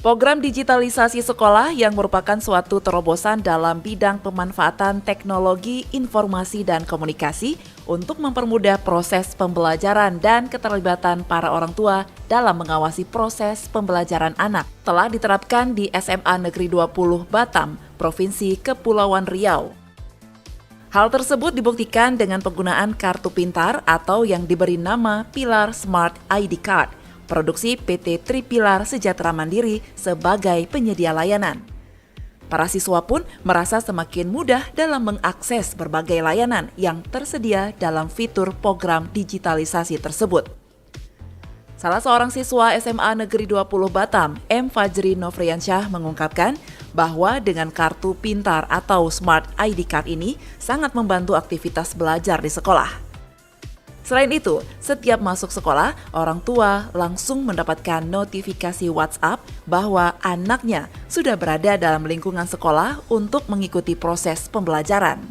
Program digitalisasi sekolah yang merupakan suatu terobosan dalam bidang pemanfaatan teknologi informasi dan komunikasi untuk mempermudah proses pembelajaran dan keterlibatan para orang tua dalam mengawasi proses pembelajaran anak telah diterapkan di SMA Negeri 20 Batam, Provinsi Kepulauan Riau. Hal tersebut dibuktikan dengan penggunaan kartu pintar atau yang diberi nama Pilar Smart ID Card, produksi PT Tripilar Sejahtera Mandiri sebagai penyedia layanan. Para siswa pun merasa semakin mudah dalam mengakses berbagai layanan yang tersedia dalam fitur program digitalisasi tersebut. Salah seorang siswa SMA Negeri 20 Batam, M. Fajri Nofriansyah mengungkapkan bahwa dengan kartu pintar atau Smart ID Card ini sangat membantu aktivitas belajar di sekolah. Selain itu, setiap masuk sekolah, orang tua langsung mendapatkan notifikasi WhatsApp bahwa anaknya sudah berada dalam lingkungan sekolah untuk mengikuti proses pembelajaran.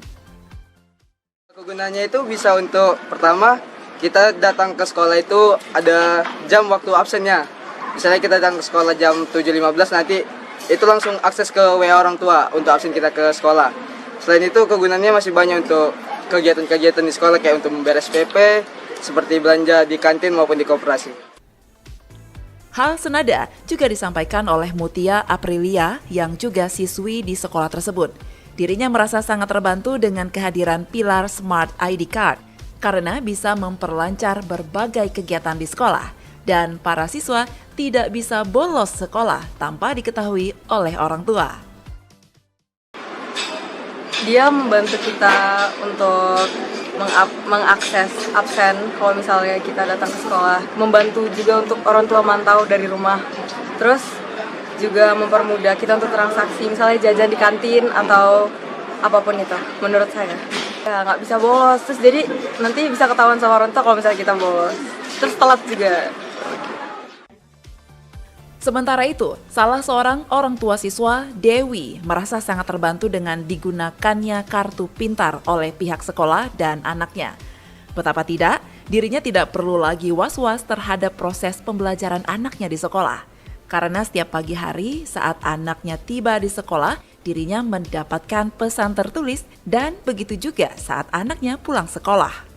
Kegunaannya itu bisa untuk, pertama, kita datang ke sekolah itu ada jam waktu absennya. Misalnya kita datang ke sekolah jam 7.15, nanti itu langsung akses ke WA orang tua untuk absen kita ke sekolah. Selain itu, kegunaannya masih banyak untuk kegiatan-kegiatan di sekolah kayak untuk memberes PP, seperti belanja di kantin maupun di koperasi. Hal senada juga disampaikan oleh Mutia Aprilia yang juga siswi di sekolah tersebut. Dirinya merasa sangat terbantu dengan kehadiran Pilar Smart ID Card karena bisa memperlancar berbagai kegiatan di sekolah dan para siswa tidak bisa bolos sekolah tanpa diketahui oleh orang tua. Dia membantu kita untuk mengakses absen kalau misalnya kita datang ke sekolah, membantu juga untuk orang tua mantau dari rumah, terus juga mempermudah kita untuk transaksi misalnya jajan di kantin atau apapun itu menurut saya. Ya nggak bisa bolos, terus jadi nanti bisa ketahuan sama orang tua kalau misalnya kita bolos, terus telat juga. Sementara itu, salah seorang orang tua siswa, Dewi, merasa sangat terbantu dengan digunakannya kartu pintar oleh pihak sekolah dan anaknya. Betapa tidak, dirinya tidak perlu lagi was-was terhadap proses pembelajaran anaknya di sekolah. Karena setiap pagi hari saat anaknya tiba di sekolah, dirinya mendapatkan pesan tertulis dan begitu juga saat anaknya pulang sekolah.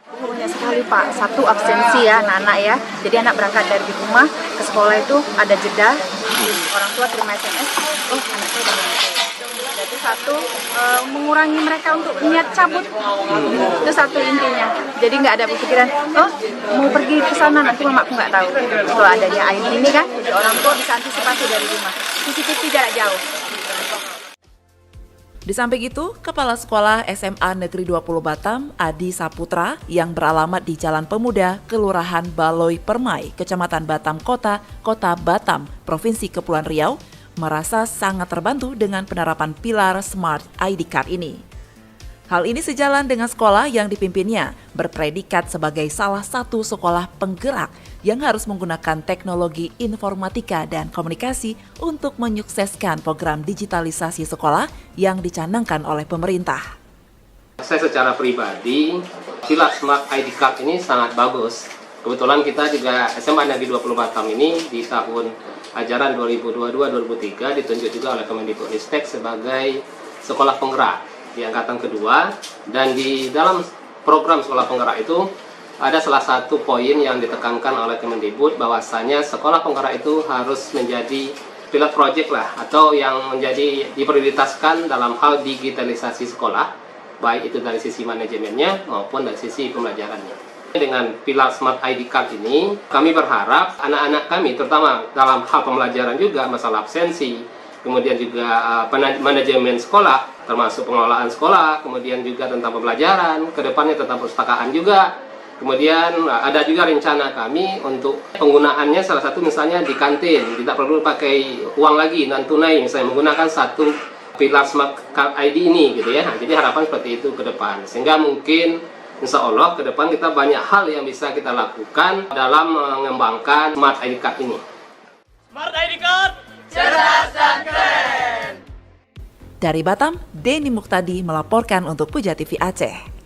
Banyak sekali Pak, satu absensi ya anak-anak ya. Jadi anak berangkat dari rumah ke sekolah itu ada jeda, orang tua terima SMS, oh anak saya udah nyampe. Jadi satu, mengurangi mereka untuk niat cabut, itu satu intinya. Jadi nggak ada pikiran, oh mau pergi ke sana nanti mamaku nggak tahu. Kalau adanya ID ini kan, jadi orang tua bisa antisipasi dari rumah, CCTV jarak jauh. Di samping itu, Kepala Sekolah SMA Negeri 20 Batam, Adi Saputra, yang beralamat di Jalan Pemuda, Kelurahan Baloi Permai, Kecamatan Batam Kota, Kota Batam, Provinsi Kepulauan Riau, merasa sangat terbantu dengan penerapan Pilar Smart ID Card ini. Hal ini sejalan dengan sekolah yang dipimpinnya, berpredikat sebagai salah satu sekolah penggerak yang harus menggunakan teknologi informatika dan komunikasi untuk menyukseskan program digitalisasi sekolah yang dicanangkan oleh pemerintah. Saya secara pribadi, Pilar Smart ID Card ini sangat bagus. Kebetulan kita juga SMA Negeri 20 Batam ini di tahun ajaran 2022-2023 ditunjuk juga oleh Kemendikbudristek sebagai sekolah penggerak di angkatan kedua, dan di dalam program sekolah penggerak itu ada salah satu poin yang ditekankan oleh Kemendikbud bahwasanya sekolah penggerak itu harus menjadi pilot project lah, atau yang menjadi diprioritaskan dalam hal digitalisasi sekolah, baik itu dari sisi manajemennya maupun dari sisi pembelajarannya. Dengan Pilar Smart ID Card ini, kami berharap anak-anak kami, terutama dalam hal pembelajaran juga, masalah absensi, kemudian juga manajemen sekolah, termasuk pengelolaan sekolah, kemudian juga tentang pembelajaran, kedepannya tentang perpustakaan juga. Kemudian ada juga rencana kami untuk penggunaannya, salah satu misalnya di kantin, tidak perlu pakai uang lagi, non tunai, misalnya menggunakan satu Pilar Smart Card ID ini gitu ya. Nah, jadi harapan seperti itu ke depan, sehingga mungkin insya Allah ke depan kita banyak hal yang bisa kita lakukan dalam mengembangkan Smart ID Card ini. Smart ID Card, Cerdas dan keren. Dari Batam, Denny Muktadi melaporkan untuk Puja TV Aceh.